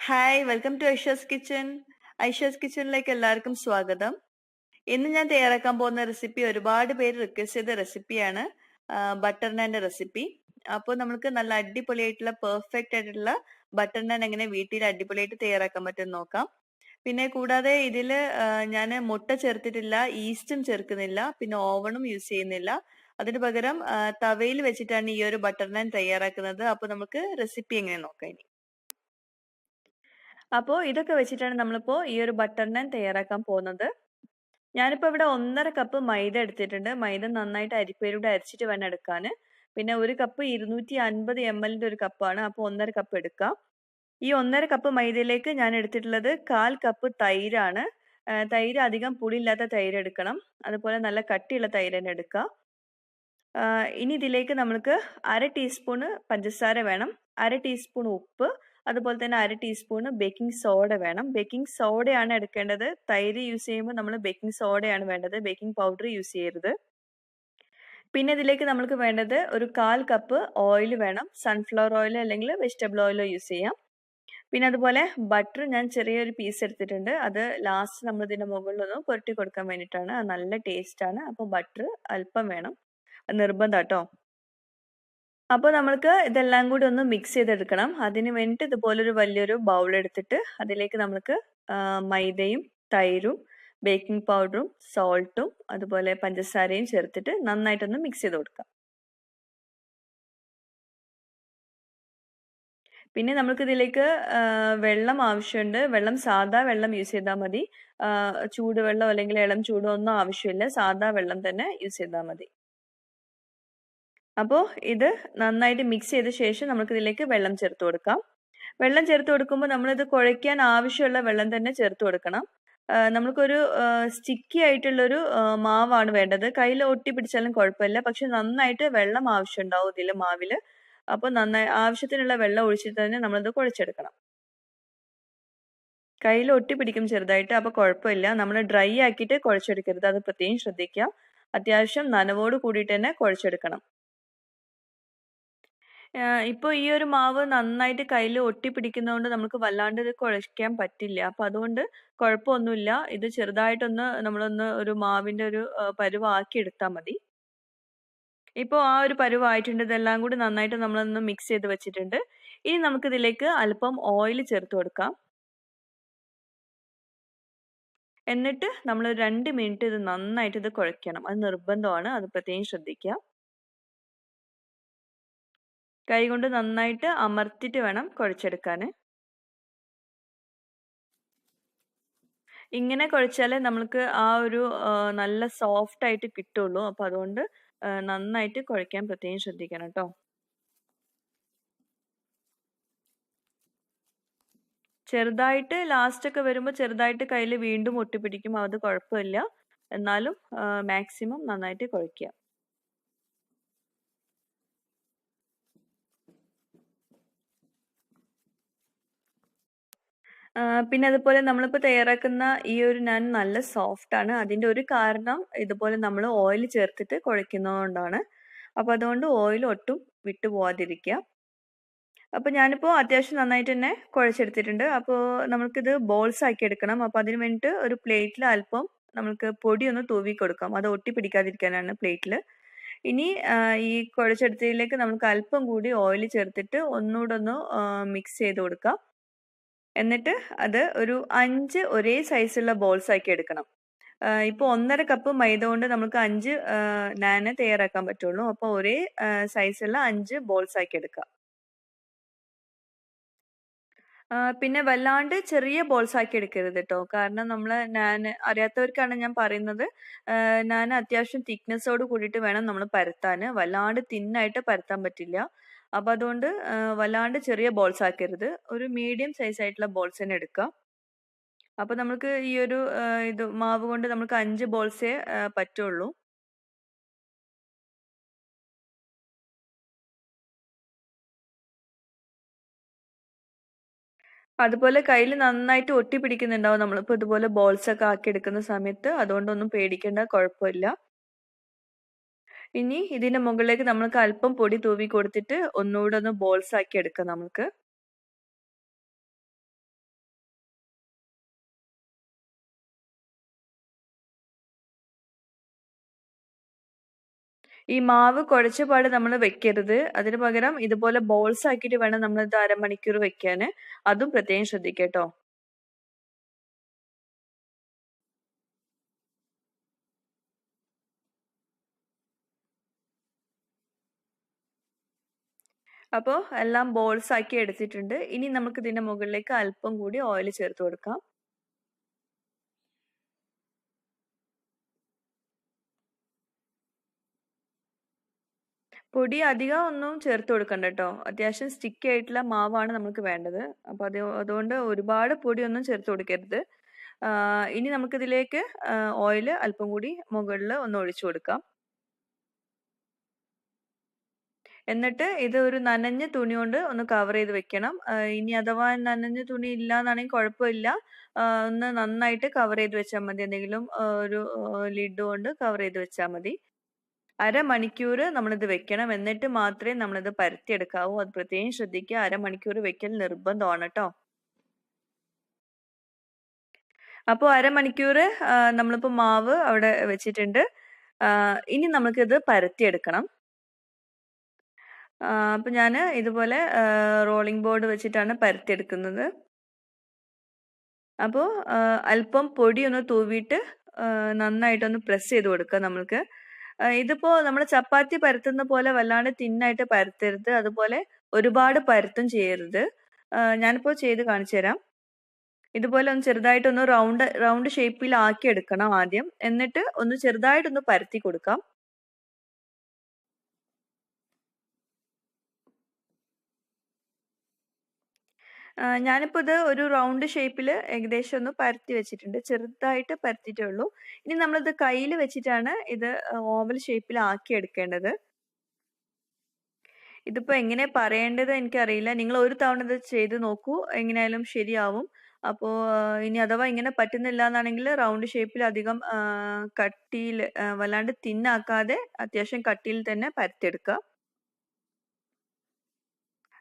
Hi welcome to Aisha's kitchen. Aisha's കിച്ചണിലേക്ക് എല്ലാവർക്കും സ്വാഗതം. ഇന്ന് ഞാൻ തയ്യാറാക്കാൻ പോകുന്ന റെസിപ്പി ഒരുപാട് പേര് റിക്വസ്റ്റ് ചെയ്ത റെസിപ്പിയാണ്, ബട്ടർ നാന്റെ റെസിപ്പി. അപ്പോൾ നമുക്ക് നല്ല അടിപൊളിയായിട്ടുള്ള പെർഫെക്റ്റ് ആയിട്ടുള്ള ബട്ടർ നാൻ എങ്ങനെ വീട്ടിൽ അടിപൊളിയായിട്ട് തയ്യാറാക്കാൻ പറ്റും നോക്കാം. പിന്നെ കൂടാതെ ഇതിൽ ഞാൻ മുട്ട ചേർത്തിട്ടില്ല, ഈസ്റ്റും ചേർക്കുന്നില്ല, പിന്നെ ഓവണും യൂസ് ചെയ്യുന്നില്ല. അതിന് പകരം തവയിൽ വെച്ചിട്ടാണ് ഈ ഒരു ബട്ടർ നാൻ തയ്യാറാക്കുന്നത്. അപ്പോൾ നമുക്ക് റെസിപ്പി എങ്ങനെ നോക്കാം ഇനി. അപ്പോൾ ഇതൊക്കെ വെച്ചിട്ടാണ് നമ്മളിപ്പോൾ ഈ ഒരു ബട്ടർ നാൻ തയ്യാറാക്കാൻ പോകുന്നത്. ഞാനിപ്പോൾ ഇവിടെ 1.5 കപ്പ് മൈദ എടുത്തിട്ടുണ്ട്. മൈദ നന്നായിട്ട് അരിപ്പയിലൂടെ അരച്ചിട്ട് വേണം എടുക്കാൻ. പിന്നെ ഒരു കപ്പ് 250 ml ഒരു കപ്പാണ്, അപ്പോൾ 1.5 കപ്പ് എടുക്കാം. ഈ 1.5 കപ്പ് മൈദയിലേക്ക് ഞാൻ എടുത്തിട്ടുള്ളത് 1/4 കപ്പ് തൈരാണ്. തൈര് അധികം പുളിയില്ലാത്ത തൈര് എടുക്കണം, അതുപോലെ നല്ല കട്ടിയുള്ള തൈര് തന്നെ എടുക്കുക. ഇനി ഇതിലേക്ക് നമുക്ക് 1/2 ടീസ്പൂണ് പഞ്ചസാര വേണം, 1/2 ടീസ്പൂൺ ഉപ്പ്, അതുപോലെ തന്നെ 1/2 ടീസ്പൂൺ ബേക്കിംഗ് സോഡ വേണം. ബേക്കിംഗ് സോഡയാണ് എടുക്കേണ്ടത്. തൈര് യൂസ് ചെയ്യുമ്പോൾ നമ്മൾ ബേക്കിംഗ് സോഡയാണ് വേണ്ടത്, ബേക്കിംഗ് പൗഡർ യൂസ് ചെയ്യരുത്. പിന്നെ ഇതിലേക്ക് നമുക്ക് വേണ്ടത് ഒരു 1/4 കപ്പ് ഓയിൽ വേണം. സൺഫ്ലവർ ഓയിൽ അല്ലെങ്കിൽ വെജിറ്റബിൾ ഓയിലോ യൂസ് ചെയ്യാം. പിന്നെ അതുപോലെ ബട്ടർ ഞാൻ ചെറിയൊരു പീസ് എടുത്തിട്ടുണ്ട്. അത് ലാസ്റ്റ് നമ്മൾ ഇതിന്റെ മുകളിലൊന്ന് പുരട്ടി കൊടുക്കാൻ വേണ്ടിയിട്ടാണ്. അത് നല്ല ടേസ്റ്റ് ആണ്. അപ്പോൾ ബട്ടർ അല്പം വേണം, നിർബന്ധം കേട്ടോ. അപ്പോൾ നമ്മൾക്ക് ഇതെല്ലാം കൂടി ഒന്ന് മിക്സ് ചെയ്തെടുക്കണം. അതിന് വേണ്ടിയിട്ട് ഇതുപോലൊരു വലിയൊരു ബൗൾ എടുത്തിട്ട് അതിലേക്ക് നമുക്ക് മൈദയും തൈരും ബേക്കിംഗ് പൗഡറും സോൾട്ടും അതുപോലെ പഞ്ചസാരയും ചേർത്തിട്ട് നന്നായിട്ടൊന്ന് മിക്സ് ചെയ്ത് കൊടുക്കാം. പിന്നെ നമുക്ക് ഇതിലേക്ക് വെള്ളം ആവശ്യമുണ്ട്. വെള്ളം സാധാ വെള്ളം യൂസ് ചെയ്താൽ മതി. ചൂടുവെള്ളം അല്ലെങ്കിൽ ഇളം ചൂടോ ഒന്നും ആവശ്യമില്ല, സാധാ വെള്ളം തന്നെ യൂസ് ചെയ്താൽ മതി. അപ്പോൾ ഇത് നന്നായിട്ട് മിക്സ് ചെയ്ത ശേഷം നമുക്ക് ഇതിലേക്ക് വെള്ളം ചേർത്ത് കൊടുക്കാം. വെള്ളം ചേർത്ത് കൊടുക്കുമ്പോൾ നമ്മളിത് കുഴയ്ക്കാൻ ആവശ്യമുള്ള വെള്ളം തന്നെ ചേർത്ത് കൊടുക്കണം. നമുക്കൊരു സ്റ്റിക്കി ആയിട്ടുള്ളൊരു മാവാണ് വേണ്ടത്. കയ്യിൽ ഒട്ടി പിടിച്ചാലും കുഴപ്പമില്ല, പക്ഷെ നന്നായിട്ട് വെള്ളം ആവശ്യമുണ്ടാവും ഇതിൽ മാവിൽ. അപ്പോൾ നന്നായി ആവശ്യത്തിനുള്ള വെള്ളം ഒഴിച്ചിട്ട് തന്നെ നമ്മളിത് കുഴച്ചെടുക്കണം. കയ്യിൽ ഒട്ടി പിടിക്കും ചെറുതായിട്ട്, അപ്പോൾ കുഴപ്പമില്ല. നമ്മൾ ഡ്രൈ ആക്കിയിട്ട് കുഴച്ചെടുക്കരുത്, അത് പ്രത്യേകം ശ്രദ്ധിക്കുക. അത്യാവശ്യം നനവോട് കൂടിയിട്ട് തന്നെ കുഴച്ചെടുക്കണം. ഇപ്പോൾ ഈ ഒരു മാവ് നന്നായിട്ട് കയ്യിൽ ഒട്ടിപ്പിടിക്കുന്നതുകൊണ്ട് നമുക്ക് വല്ലാണ്ട് ഇത് കുഴയ്ക്കാൻ പറ്റില്ല. അപ്പോൾ അതുകൊണ്ട് കുഴപ്പമൊന്നുമില്ല. ഇത് ചെറുതായിട്ടൊന്ന് നമ്മളൊന്ന് ഒരു മാവിന്റെ ഒരു പരുവാക്കി എടുത്താൽ മതി. ഇപ്പോൾ ആ ഒരു പരുവായിട്ടുണ്ട്. ഇതെല്ലാം കൂടി നന്നായിട്ട് നമ്മളൊന്ന് മിക്സ് ചെയ്ത് വെച്ചിട്ടുണ്ട്. ഇനി നമുക്കിതിലേക്ക് അല്പം ഓയിൽ ചേർത്ത് കൊടുക്കാം. എന്നിട്ട് നമ്മൾ 2 മിനിറ്റ് ഇത് നന്നായിട്ട് ഇത് കുഴയ്ക്കണം. അത് നിർബന്ധമാണ്, അത് പ്രത്യേകം ശ്രദ്ധിക്കുക. കൈകൊണ്ട് നന്നായിട്ട് അമർത്തിയിട്ട് വേണം കുഴച്ചെടുക്കാൻ. ഇങ്ങനെ കുഴച്ചാലേ നമുക്ക് ആ ഒരു നല്ല സോഫ്റ്റ് ആയിട്ട് കിട്ടുള്ളൂ. അപ്പോൾ അതുകൊണ്ട് നന്നായിട്ട് കുഴയ്ക്കാൻ പ്രത്യേകം ശ്രദ്ധിക്കണം കേട്ടോ. ചെറുതായിട്ട് ലാസ്റ്റ് ഒക്കെ വരുമ്പോൾ ചെറുതായിട്ട് കയ്യിൽ വീണ്ടും ഒട്ടിപ്പിടിക്കും, അത് കുഴപ്പമില്ല. എന്നാലും മാക്സിമം നന്നായിട്ട് കുഴയ്ക്കുക. പിന്നെ അതുപോലെ നമ്മളിപ്പോൾ തയ്യാറാക്കുന്ന ഈ ഒരു നാൻ നല്ല സോഫ്റ്റ് ആണ്. അതിന്റെ ഒരു കാരണം ഇതുപോലെ നമ്മൾ ഓയിൽ ചേർത്തിട്ട് കുഴയ്ക്കുന്നതുകൊണ്ടാണ്. അപ്പോൾ അതുകൊണ്ട് ഓയിൽ ഒട്ടും വിട്ടു പോവാതിരിക്കുക. അപ്പോൾ ഞാനിപ്പോൾ അത്യാവശ്യം നന്നായിട്ട് തന്നെ കുഴച്ചെടുത്തിട്ടുണ്ട്. അപ്പോൾ നമുക്കിത് ബോൾസ് ആക്കി എടുക്കണം. അപ്പോൾ അതിന് വേണ്ടിയിട്ട് ഒരു പ്ലേറ്റിൽ അല്പം നമുക്ക് പൊടി ഒന്ന് തൂവി കൊടുക്കാം. അത് ഒട്ടിപ്പിടിക്കാതിരിക്കാനാണ് പ്ലേറ്റിൽ. ഇനി ഈ കുഴച്ചെടുത്തതിലേക്ക് നമുക്ക് അല്പം കൂടി ഓയിൽ ചേർത്തിട്ട് ഒന്നുകൂടെ ഒന്ന് മിക്സ് ചെയ്ത് കൊടുക്കാം. എന്നിട്ട് അത് ഒരു 5 ഒരേ സൈസുള്ള ബോൾസ് ആക്കി എടുക്കണം. ഇപ്പോൾ 1.5 കപ്പ് മൈദ കൊണ്ട് നമുക്ക് 5 നാന് തയ്യാറാക്കാൻ പറ്റുള്ളൂ. അപ്പോൾ ഒരേ സൈസുള്ള 5 ബോൾസ് ആക്കി എടുക്കാം. പിന്നെ വല്ലാണ്ട് ചെറിയ ബോൾസ് ആക്കി എടുക്കരുത് കേട്ടോ. കാരണം നമ്മൾ നാൻ അറിയാത്തവർക്കാണ് ഞാൻ പറയുന്നത്. നാൻ അത്യാവശ്യം തിക്നെസ്സോട് കൂടിയിട്ട് വേണം നമ്മൾ പരത്താൻ. വല്ലാണ്ട് തിന്നായിട്ട് പരത്താൻ പറ്റില്ല. അപ്പം അതുകൊണ്ട് വല്ലാണ്ട് ചെറിയ ബോൾസ് ആക്കരുത്. ഒരു മീഡിയം സൈസ് ആയിട്ടുള്ള ബോൾസ് തന്നെ എടുക്കുക. അപ്പം നമുക്ക് ഈ ഒരു ഇത് മാവ് കൊണ്ട് നമുക്ക് 5 ബോൾസേ പറ്റുള്ളൂ. അതുപോലെ കയ്യിൽ നന്നായിട്ട് ഒട്ടിപ്പിടിക്കുന്നുണ്ടാവും നമ്മളിപ്പോൾ ഇതുപോലെ ബോൾസ് ഒക്കെ ആക്കി എടുക്കുന്ന സമയത്ത്. അതുകൊണ്ടൊന്നും പേടിക്കേണ്ട, കുഴപ്പമില്ല. ഇനി ഇതിന്റെ മുകളിലേക്ക് നമുക്ക് അല്പം പൊടി തൂവി കൊടുത്തിട്ട് ഒന്നുകൂടെ ഒന്ന് ബോൾസ് ആക്കി എടുക്കാം നമുക്ക്. ഈ മാവ് കുഴച്ച പാട് നമ്മൾ വെക്കരുത്. അതിന് പകരം ഇതുപോലെ ബോൾസ് ആക്കിയിട്ട് വേണം നമ്മളിത് അരമണിക്കൂർ വെക്കാന്. അതും പ്രത്യേകം ശ്രദ്ധിക്കട്ടോ. അപ്പോൾ എല്ലാം ബോൾസ് ആക്കി എടുത്തിട്ടുണ്ട്. ഇനി നമുക്ക് ഇതിന്റെ മുകളിലേക്ക് അല്പം കൂടി ഓയിൽ ചേർത്ത് കൊടുക്കാം. പൊടി അധികം ഒന്നും ചേർത്ത് കൊടുക്കണ്ട കേട്ടോ. അത്യാവശ്യം സ്റ്റിക്കി ആയിട്ടുള്ള മാവാണ് നമുക്ക് വേണ്ടത്. അപ്പോൾ അതുകൊണ്ട് ഒരുപാട് പൊടിയൊന്നും ചേർത്ത് കൊടുക്കരുത്. ഇനി നമുക്കിതിലേക്ക് ഓയിൽ അല്പം കൂടി മുകളിൽ ഒന്ന് ഒഴിച്ചു കൊടുക്കാം. എന്നിട്ട് ഇത് ഒരു നനഞ്ഞ തുണി കൊണ്ട് ഒന്ന് കവർ ചെയ്ത് വെക്കണം. ഇനി അഥവാ നനഞ്ഞ തുണി ഇല്ല എന്നാണെങ്കിൽ കുഴപ്പമില്ല. ഒന്ന് നന്നായിട്ട് കവർ ചെയ്ത് വെച്ചാൽ മതി. എന്തെങ്കിലും ഒരു ലിഡ് കൊണ്ട് കവർ ചെയ്ത് വെച്ചാൽ മതി. അരമണിക്കൂർ നമ്മളിത് വെക്കണം. എന്നിട്ട് മാത്രമേ നമ്മളിത് പരത്തിയെടുക്കാവൂ. അത് പ്രത്യേകം ശ്രദ്ധിക്കുക. അരമണിക്കൂർ വെക്കൽ നിർബന്ധമാണ് കേട്ടോ. അപ്പോൾ അരമണിക്കൂർ നമ്മളിപ്പോൾ മാവ് അവിടെ വെച്ചിട്ടുണ്ട്. ഇനി നമുക്കിത് പരത്തിയെടുക്കണം. അപ്പോൾ ഞാൻ ഇതുപോലെ റോളിംഗ് ബോർഡ് വെച്ചിട്ടാണ് പരത്തിയെടുക്കുന്നത്. അപ്പോൾ അല്പം പൊടി ഒന്ന് തൂവിയിട്ട് നന്നായിട്ടൊന്ന് പ്രസ് ചെയ്ത് കൊടുക്കുക നമ്മൾക്ക്. ഇതിപ്പോൾ നമ്മൾ ചപ്പാത്തി പരത്തുന്ന പോലെ വല്ലാണ്ട് തിന്നായിട്ട് പരത്തരുത്. അതുപോലെ ഒരുപാട് പരത്തും ചെയ്യരുത്. ഞാനിപ്പോൾ ചെയ്ത് കാണിച്ചു തരാം. ഇതുപോലെ ഒന്ന് ചെറുതായിട്ടൊന്ന് റൗണ്ട് ഷേപ്പിൽ ആക്കി എടുക്കണം ആദ്യം. എന്നിട്ട് ഒന്ന് ചെറുതായിട്ടൊന്ന് പരത്തി കൊടുക്കാം. ഞാനിപ്പോൾ ഇത് ഒരു റൗണ്ട് ഷേപ്പിൽ ഏകദേശം ഒന്ന് പരത്തി വെച്ചിട്ടുണ്ട്. ചെറുതായിട്ട് പരത്തിയിട്ടേ ഉള്ളൂ. ഇനി നമ്മളിത് കയ്യിൽ വെച്ചിട്ടാണ് ഇത് ഓവൽ ഷേപ്പിൽ ആക്കി എടുക്കേണ്ടത്. ഇതിപ്പോൾ എങ്ങനെ പറയേണ്ടത് എനിക്കറിയില്ല. നിങ്ങൾ ഒരു തവണ ഇത് ചെയ്ത് നോക്കൂ. എങ്ങനെയായാലും ശരിയാവും. അപ്പോൾ ഇനി അഥവാ ഇങ്ങനെ പറ്റുന്നില്ല എന്നാണെങ്കിൽ റൗണ്ട് ഷേപ്പിൽ അധികം കട്ടിയിൽ വല്ലാണ്ട് തിന്നാക്കാതെ അത്യാവശ്യം കട്ടിയിൽ തന്നെ പരത്തിയെടുക്കുക.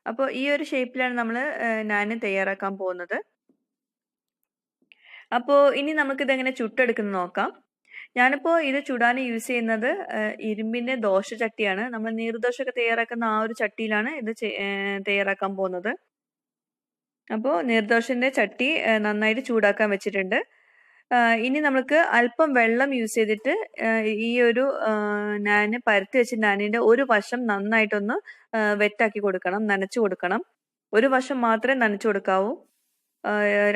അപ്പോൾ ഈ ഒരു ഷേപ്പിലാണ് നമ്മൾ നാൻ തയ്യാറാക്കാൻ പോകുന്നത്. അപ്പോൾ ഇനി നമുക്കിതെങ്ങനെ ചുട്ടെടുക്കുന്നത് നോക്കാം. ഞാനിപ്പോൾ ഇത് ചുടാൻ യൂസ് ചെയ്യുന്നത് ഇരുമ്പിന്റെ ദോശ ചട്ടിയാണ്. നമ്മൾ നീർദോശയൊക്കെ തയ്യാറാക്കുന്ന ആ ഒരു ചട്ടിയിലാണ് ഇത് തയ്യാറാക്കാൻ പോകുന്നത്. അപ്പോൾ നീർദോശന്റെ ചട്ടി നന്നായിട്ട് ചൂടാക്കാൻ വെച്ചിട്ടുണ്ട്. ഇനി നമുക്ക് അല്പം വെള്ളം യൂസ് ചെയ്തിട്ട് ഈ ഒരു നാന് പരത്തി വെച്ച നാനിന്റെ ഒരു വശം നന്നായിട്ടൊന്ന് വെറ്റാക്കി കൊടുക്കണം, നനച്ചു കൊടുക്കണം. ഒരു വശം മാത്രമേ നനച്ചു കൊടുക്കാവൂ.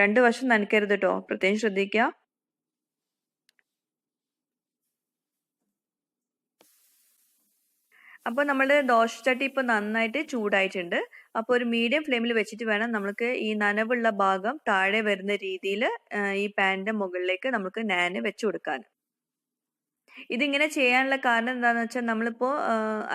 രണ്ട് വശം നനയ്ക്കരുത് കേട്ടോ, പ്രത്യേകം ശ്രദ്ധിക്കുക. അപ്പോൾ നമ്മുടെ ദോശച്ചട്ടി ഇപ്പോൾ നന്നായിട്ട് ചൂടായിട്ടുണ്ട്. അപ്പോൾ ഒരു മീഡിയം ഫ്ലെയിമിൽ വെച്ചിട്ട് വേണം നമുക്ക് ഈ നനവുള്ള ഭാഗം താഴെ വരുന്ന രീതിയിൽ ഈ പാനിന്റെ മുകളിലേക്ക് നമുക്ക് നാന് വെച്ചു കൊടുക്കാൻ. ഇതിങ്ങനെ ചെയ്യാനുള്ള കാരണം എന്താണെന്ന് വെച്ചാൽ നമ്മളിപ്പോൾ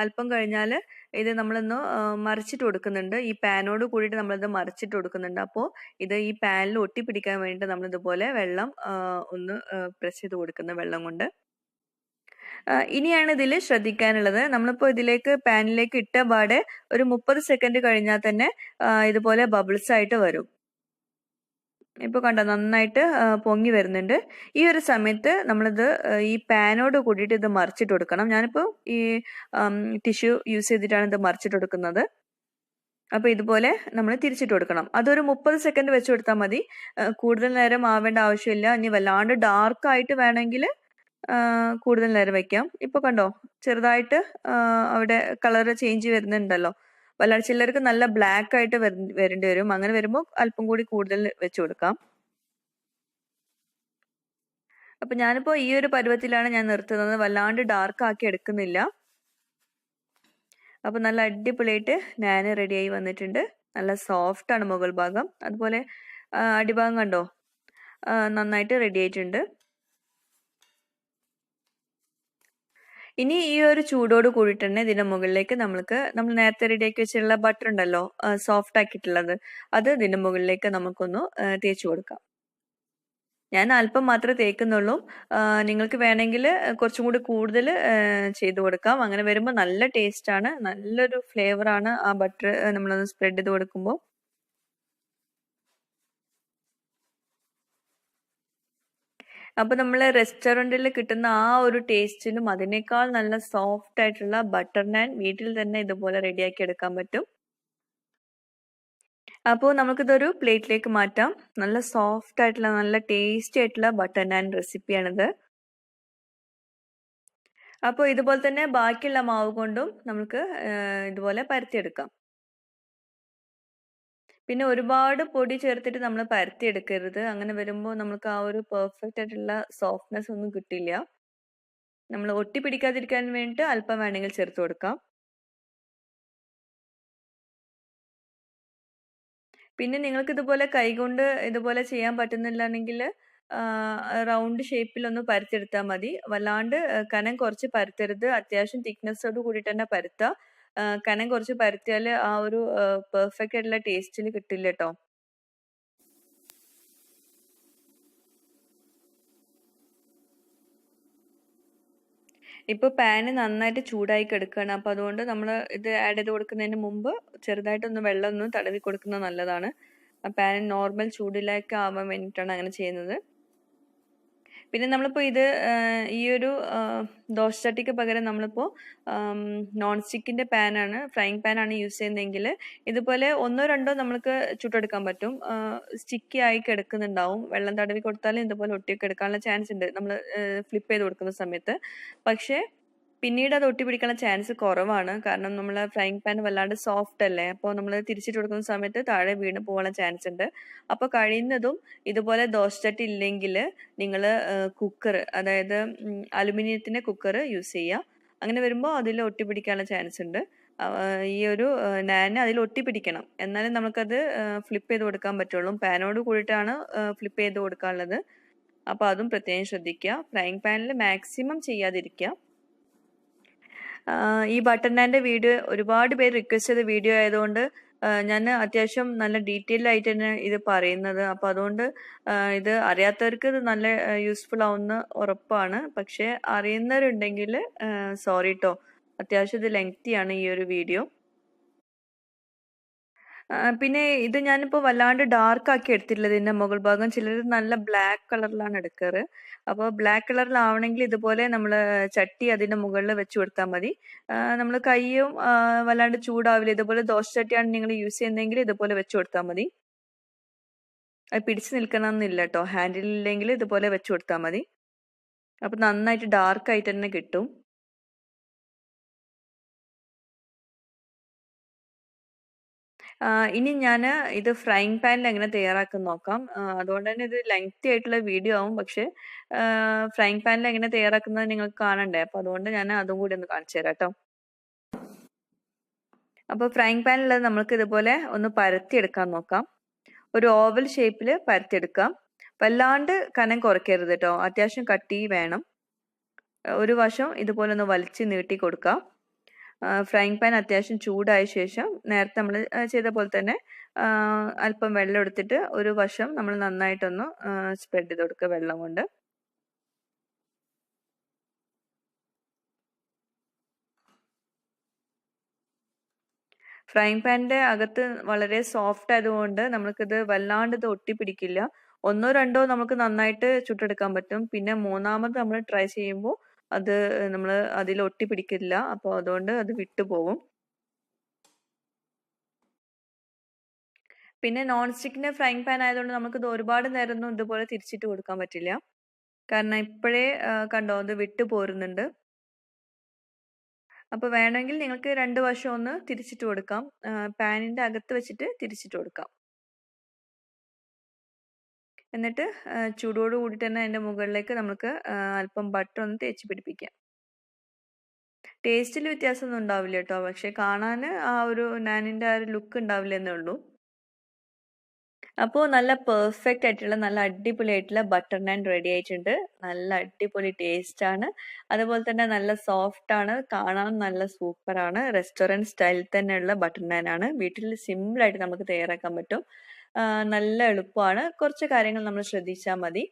അല്പം കഴിഞ്ഞാൽ ഇത് നമ്മളൊന്ന് മറിച്ചിട്ട് കൊടുക്കുന്നുണ്ട്. ഈ പാനോട് കൂടിയിട്ട് നമ്മളിത് മറിച്ചിട്ട് കൊടുക്കുന്നുണ്ട്. അപ്പോൾ ഇത് ഈ പാനിൽ ഒട്ടിപ്പിടിക്കാൻ വേണ്ടിയിട്ട് നമ്മളിതുപോലെ വെള്ളം ഒന്ന് പ്രസ് ചെയ്ത് കൊടുക്കുന്ന വെള്ളം കൊണ്ട്. ഇനിയാണ് ഇതിൽ ശ്രദ്ധിക്കാനുള്ളത്. നമ്മളിപ്പോൾ ഇതിലേക്ക് പാനിലേക്ക് ഇട്ട പാടെ ഒരു 30 സെക്കൻഡ് കഴിഞ്ഞാൽ തന്നെ ഇതുപോലെ ബബിൾസ് ആയിട്ട് വരും. ഇപ്പോൾ കണ്ടോ, നന്നായിട്ട് പൊങ്ങി വരുന്നുണ്ട്. ഈ ഒരു സമയത്ത് നമ്മളിത് ഈ പാനോട് കൂടിയിട്ട് ഇത് മറിച്ചിട്ട് കൊടുക്കണം. ഞാനിപ്പോൾ ഈ ടിഷ്യൂ യൂസ് ചെയ്തിട്ടാണ് ഇത് മറിച്ചിട്ട് കൊടുക്കുന്നത്. അപ്പോൾ ഇതുപോലെ നമ്മൾ തിരിച്ചിട്ട് കൊടുക്കണം. അതൊരു 30 സെക്കൻഡ് വെച്ച് കൊടുത്താൽ മതി. കൂടുതൽ നേരം ആവേണ്ട ആവശ്യമില്ല. ഇനി വല്ലാണ്ട് ഡാർക്കായിട്ട് വേണമെങ്കിൽ കൂടുതൽ നേരം വെക്കാം. ഇപ്പോൾ കണ്ടോ, ചെറുതായിട്ട് അവിടെ കളർ ചേഞ്ച് വരുന്നുണ്ടല്ലോ. വല്ലാണ്ട് ചിലർക്ക് നല്ല ബ്ലാക്ക് ആയിട്ട് വരേണ്ടി വരും. അങ്ങനെ വരുമ്പോൾ അല്പം കൂടി കൂടുതൽ വെച്ച് കൊടുക്കാം. അപ്പൊ ഞാനിപ്പോൾ ഈ ഒരു പരുവത്തിലാണ് ഞാൻ നിർത്തുന്നത്. വല്ലാണ്ട് ഡാർക്ക് ആക്കി എടുക്കുന്നില്ല. അപ്പൊ നല്ല അടിപൊളിയായിട്ട് നാൻ റെഡിയായി വന്നിട്ടുണ്ട്. നല്ല സോഫ്റ്റ് ആണ് മുകൾ ഭാഗം. അതുപോലെ അടിഭാഗം കണ്ടോ, നന്നായിട്ട് റെഡി ആയിട്ടുണ്ട്. ഇനി ഈ ഒരു ചൂടോട് കൂടിയിട്ട് തന്നെ ഇതിന്റെ മുകളിലേക്ക് നമ്മൾ നേരത്തെ റെഡിയാക്കി വെച്ചിട്ടുള്ള ബട്ടർ ഉണ്ടല്ലോ, സോഫ്റ്റ് ആക്കിയിട്ടുള്ളത്, അത് ഇതിന്റെ മുകളിലേക്ക് നമുക്കൊന്ന് തേച്ച് കൊടുക്കാം. ഞാൻ അല്പം മാത്രമേ തേക്കുന്നുള്ളൂ. നിങ്ങൾക്ക് വേണമെങ്കിൽ കുറച്ചും കൂടി കൂടുതൽ ചെയ്ത് കൊടുക്കാം. അങ്ങനെ വരുമ്പോൾ നല്ല ടേസ്റ്റ് ആണ്, നല്ലൊരു ഫ്ലേവർ ആണ് ആ ബട്ടർ നമ്മളൊന്ന് സ്പ്രെഡ് ചെയ്ത് കൊടുക്കുമ്പോൾ. അപ്പോൾ നമ്മൾ റെസ്റ്റോറൻറ്റിൽ കിട്ടുന്ന ആ ഒരു ടേസ്റ്റിലും അതിനേക്കാൾ നല്ല സോഫ്റ്റ് ആയിട്ടുള്ള ബട്ടർ നാൻ വീട്ടിൽ തന്നെ ഇതുപോലെ റെഡിയാക്കി എടുക്കാൻ പറ്റും. അപ്പോൾ നമുക്കിതൊരു പ്ലേറ്റിലേക്ക് മാറ്റാം. നല്ല സോഫ്റ്റ് ആയിട്ടുള്ള നല്ല ടേസ്റ്റി ആയിട്ടുള്ള ബട്ടർ നാൻ റെസിപ്പിയാണിത്. അപ്പോൾ ഇതുപോലെ തന്നെ ബാക്കിയുള്ള മാവ് കൊണ്ടും നമുക്ക് ഇതുപോലെ പരത്തിയെടുക്കാം. പിന്നെ ഒരുപാട് പൊടി ചേർത്തിട്ട് നമ്മൾ പരത്തിയെടുക്കരുത്. അങ്ങനെ വരുമ്പോൾ നമുക്ക് ആ ഒരു പെർഫെക്റ്റ് ആയിട്ടുള്ള സോഫ്റ്റ്നെസ് ഒന്നും കിട്ടില്ല. നമ്മൾ ഒട്ടി പിടിക്കാതിരിക്കാൻ വേണ്ടിയിട്ട് അല്പം വേണമെങ്കിൽ ചേർത്ത് കൊടുക്കാം. പിന്നെ നിങ്ങൾക്ക് ഇതുപോലെ കൈകൊണ്ട് ഇതുപോലെ ചെയ്യാൻ പറ്റുന്നില്ലാണെങ്കിൽ റൗണ്ട് ഷേപ്പിലൊന്ന് പരത്തിയെടുത്താൽ മതി. വല്ലാണ്ട് കനം കുറച്ച് പരത്തരുത്. അത്യാവശ്യം തിക്നെസ്സോട് കൂടിയിട്ട് തന്നെ പരത്തുക. കനം കുറച്ച് പരത്തിയാൽ ആ ഒരു പെർഫെക്റ്റ് ആയിട്ടുള്ള ടേസ്റ്റിൽ കിട്ടില്ല കേട്ടോ. ഇപ്പോൾ പാന് നന്നായിട്ട് ചൂടായി കിടക്കുകയാണ്. അപ്പോൾ അതുകൊണ്ട് നമ്മൾ ഇത് ആഡ് ചെയ്ത് കൊടുക്കുന്നതിന് മുമ്പ് ചെറുതായിട്ടൊന്ന് വെള്ളം തടവി കൊടുക്കുന്നത് നല്ലതാണ്. പാൻ നോർമൽ ചൂടിലേക്ക് ആവാൻ വേണ്ടിയിട്ടാണ് അങ്ങനെ ചെയ്യുന്നത്. പിന്നെ നമ്മളിപ്പോൾ ഇത് ഈ ഒരു ദോശച്ചട്ടിക്ക് പകരം നമ്മളിപ്പോൾ നോൺ സ്റ്റിക്കിൻ്റെ പാനാണ്, ഫ്രൈയിങ് പാനാണ് യൂസ് ചെയ്യുന്നതെങ്കിൽ ഇതുപോലെ ഒന്നോ രണ്ടോ നമുക്ക് ചുട്ടെടുക്കാൻ പറ്റും. സ്റ്റിക്കി ആയി കിടക്കുന്നുണ്ടാവും. വെള്ളം തടവി കൊടുത്താലും ഇതുപോലെ ഒട്ടിയൊക്കെ എടുക്കാനുള്ള ചാൻസ് ഉണ്ട് നമ്മൾ ഫ്ലിപ്പ് ചെയ്ത് കൊടുക്കുന്ന സമയത്ത്. പക്ഷേ പിന്നീട് അത് ഒട്ടി പിടിക്കാനുള്ള ചാൻസ് കുറവാണ്. കാരണം നമ്മൾ ഫ്രൈയിങ് പാൻ വല്ലാണ്ട് സോഫ്റ്റ് അല്ലേ. അപ്പോൾ നമ്മൾ തിരിച്ചിട്ട് കൊടുക്കുന്ന സമയത്ത് താഴെ വീണ് പോകാനുള്ള ചാൻസ് ഉണ്ട്. അപ്പോൾ കഴിയുന്നതും ഇതുപോലെ ദോശച്ചട്ടി ഇല്ലെങ്കിൽ നിങ്ങൾ കുക്കർ, അതായത് അലുമിനിയത്തിൻ്റെ കുക്കർ യൂസ് ചെയ്യുക. അങ്ങനെ വരുമ്പോൾ അതിൽ ഒട്ടി പിടിക്കാനുള്ള ചാൻസ് ഉണ്ട്. ഈ ഒരു നാൻ അതിൽ ഒട്ടി പിടിക്കണം, എന്നാലും നമുക്കത് ഫ്ലിപ്പ് ചെയ്ത് കൊടുക്കാൻ പറ്റുള്ളൂ. പാനോട് കൂടിയിട്ടാണ് ഫ്ലിപ്പ് ചെയ്ത് കൊടുക്കാനുള്ളത്. അപ്പോൾ അതും പ്രത്യേകം ശ്രദ്ധിക്കുക. ഫ്രൈയിങ് പാനിൽ മാക്സിമം ചെയ്യാതിരിക്കുക. ഈ ബട്ടർ നാൻ്റെ വീഡിയോ ഒരുപാട് പേര് റിക്വസ്റ്റ് ചെയ്ത വീഡിയോ ആയതുകൊണ്ട് ഞാൻ അത്യാവശ്യം നല്ല ഡീറ്റെയിൽഡ് ആയിട്ട് തന്നെ ഇത് പറയുന്നത്. അപ്പോൾ അതുകൊണ്ട് ഇത് അറിയാത്തവർക്ക് ഇത് നല്ല യൂസ്ഫുൾ ആവുന്ന ഉറപ്പാണ്. പക്ഷേ അറിയുന്നവരുണ്ടെങ്കിൽ സോറി കേട്ടോ, അത്യാവശ്യം ഇത് ലെങ്തിയാണ് ഈ ഒരു വീഡിയോ. പിന്നെ ഇത് ഞാനിപ്പോൾ വല്ലാണ്ട് ഡാർക്ക് ആക്കി എടുത്തിട്ടില്ല ഇതിൻ്റെ മുകൾ ഭാഗം. ചിലർ നല്ല ബ്ലാക്ക് കളറിലാണ് എടുക്കാറ്. അപ്പോൾ ബ്ലാക്ക് കളറിലാവണമെങ്കിൽ ഇതുപോലെ നമ്മൾ ചട്ടി അതിൻ്റെ മുകളിൽ വെച്ച് കൊടുത്താൽ മതി. നമ്മൾ കൈയും വല്ലാണ്ട് ചൂടാവില്ല. ഇതുപോലെ ദോശ ചട്ടിയാണ് നിങ്ങൾ യൂസ് ചെയ്യുന്നതെങ്കിൽ ഇതുപോലെ വെച്ച് കൊടുത്താൽ മതി. അത് പിടിച്ച് നിൽക്കണമെന്നില്ല കേട്ടോ. ഹാൻഡിലില്ലെങ്കിൽ ഇതുപോലെ വെച്ച് കൊടുത്താൽ മതി. അപ്പോൾ നന്നായിട്ട് ഡാർക്കായിട്ട് തന്നെ കിട്ടും. ഇനി ഞാൻ ഇത് ഫ്രൈയിങ് പാനിൽ എങ്ങനെ തയ്യാറാക്കും നോക്കാം. അതുകൊണ്ട് തന്നെ ഇത് ലെങ്തി ആയിട്ടുള്ള വീഡിയോ ആവും. പക്ഷേ ഫ്രൈയിങ് പാനിൽ എങ്ങനെ തയ്യാറാക്കുന്നത് നിങ്ങൾക്ക് കാണണ്ടേ. അപ്പോൾ അതുകൊണ്ട് ഞാൻ അതും കൂടി ഒന്ന് കാണിച്ചു തരാം കേട്ടോ. അപ്പോൾ ഫ്രൈയിങ് പാനിലുള്ളത് നമുക്ക് ഇതുപോലെ ഒന്ന് പരത്തിയെടുക്കാൻ നോക്കാം. ഒരു ഓവൽ ഷേപ്പിൽ പരത്തിയെടുക്കാം. വല്ലാണ്ട് കനം കുറയ്ക്കരുത് കേട്ടോ. അത്യാവശ്യം കട്ടി വേണം. ഒരു വശം ഇതുപോലെ ഒന്ന് വലിച്ച് നീട്ടി കൊടുക്കാം. ഫ്രൈയിങ് പാൻ അത്യാവശ്യം ചൂടായ ശേഷം നേരത്തെ നമ്മൾ ചെയ്ത പോലെ തന്നെ അല്പം വെള്ളം എടുത്തിട്ട് ഒരു വശം നമ്മൾ നന്നായിട്ടൊന്ന് സ്പ്രെഡ് ചെയ്ത് കൊടുക്കുക വെള്ളം കൊണ്ട്. ഫ്രൈയിങ് പാനിൻ്റെ അകത്ത് വളരെ സോഫ്റ്റ് ആയതുകൊണ്ട് നമുക്കിത് വല്ലാണ്ട് ഇത് ഒട്ടിപ്പിടിക്കില്ല. ഒന്നോ രണ്ടോ നമുക്ക് നന്നായിട്ട് ചുട്ടെടുക്കാൻ പറ്റും. പിന്നെ മൂന്നാമത് നമ്മൾ ട്രൈ ചെയ്യുമ്പോൾ അത് നമ്മൾ അതിൽ ഒട്ടിപ്പിടിക്കില്ല. അപ്പോൾ അതുകൊണ്ട് അത് വിട്ടുപോകും. പിന്നെ നോൺ സ്റ്റിക്കിൻ്റെ ഫ്രൈയിങ് പാൻ ആയതുകൊണ്ട് നമുക്കിത് ഒരുപാട് നേരമൊന്നും ഇതുപോലെ തിരിച്ചിട്ട് കൊടുക്കാൻ പറ്റില്ല. കാരണം ഇപ്പോഴേ കണ്ടോ അത് വിട്ടു പോരുന്നുണ്ട്. അപ്പോൾ വേണമെങ്കിൽ നിങ്ങൾക്ക് രണ്ട് വശം ഒന്ന് തിരിച്ചിട്ട് കൊടുക്കാം. പാനിൻ്റെ അകത്ത് വെച്ചിട്ട് തിരിച്ചിട്ട് കൊടുക്കാം. എന്നിട്ട് ചൂടോട് കൂടിയിട്ട് തന്നെ അതിൻ്റെ മുകളിലേക്ക് നമുക്ക് അല്പം ബട്ടർ ഒന്ന് തേച്ച് പിടിപ്പിക്കാം. ടേസ്റ്റിൽ വ്യത്യാസമൊന്നും ഉണ്ടാവില്ല കേട്ടോ. പക്ഷെ കാണാൻ ആ ഒരു നാനിൻ്റെ ആ ഒരു ലുക്ക് ഉണ്ടാവില്ല എന്നേ ഉള്ളൂ. അപ്പോൾ നല്ല പെർഫെക്റ്റ് ആയിട്ടുള്ള നല്ല അടിപൊളിയായിട്ടുള്ള ബട്ടർ നാൻ റെഡി ആയിട്ടുണ്ട്. നല്ല അടിപൊളി ടേസ്റ്റാണ്. അതുപോലെ തന്നെ നല്ല സോഫ്റ്റാണ്. കാണാൻ നല്ല സൂപ്പറാണ്. റെസ്റ്റോറൻറ്റ് സ്റ്റൈലിൽ തന്നെയുള്ള ബട്ടർ നാനാണ്. വീട്ടിൽ സിമ്പിളായിട്ട് നമുക്ക് തയ്യാറാക്കാൻ പറ്റും. നല്ല എളുപ്പമാണ്. കുറച്ച് കാര്യങ്ങൾ നമ്മൾ ശ്രദ്ധിച്ചാൽ മതി.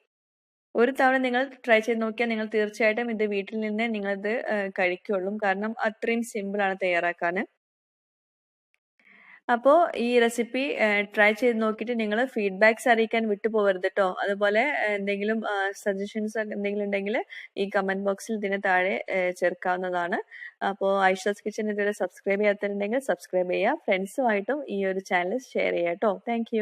ഒരു തവണ നിങ്ങൾ ട്രൈ ചെയ്ത് നോക്കിയാൽ നിങ്ങൾ തീർച്ചയായിട്ടും ഇത് വീട്ടിൽ നിന്ന് നിങ്ങളിത് കഴിക്കുള്ളൂ. കാരണം അത്രയും സിമ്പിളാണ് തയ്യാറാക്കാൻ. അപ്പോൾ ഈ റെസിപ്പി ട്രൈ ചെയ്ത് നോക്കിയിട്ട് നിങ്ങൾ ഫീഡ്ബാക്ക്സ് അറിയിക്കാൻ വിട്ടുപോകരുത് കേട്ടോ. അതുപോലെ എന്തെങ്കിലും സജഷൻസ് എന്തെങ്കിലും ഉണ്ടെങ്കിൽ ഈ കമന്റ് ബോക്സിൽ ഇതിന് താഴെ ചേർക്കാവുന്നതാണ്. അപ്പോൾ ഐഷാസ് കിച്ചൺ ഇതുവരെ സബ്സ്ക്രൈബ് ചെയ്യാത്തവരുണ്ടെങ്കിൽ സബ്സ്ക്രൈബ് ചെയ്യുക. ഫ്രണ്ട്സുമായിട്ടും ഈ ഒരു ചാനൽ ഷെയർ ചെയ്യുക കേട്ടോ. താങ്ക്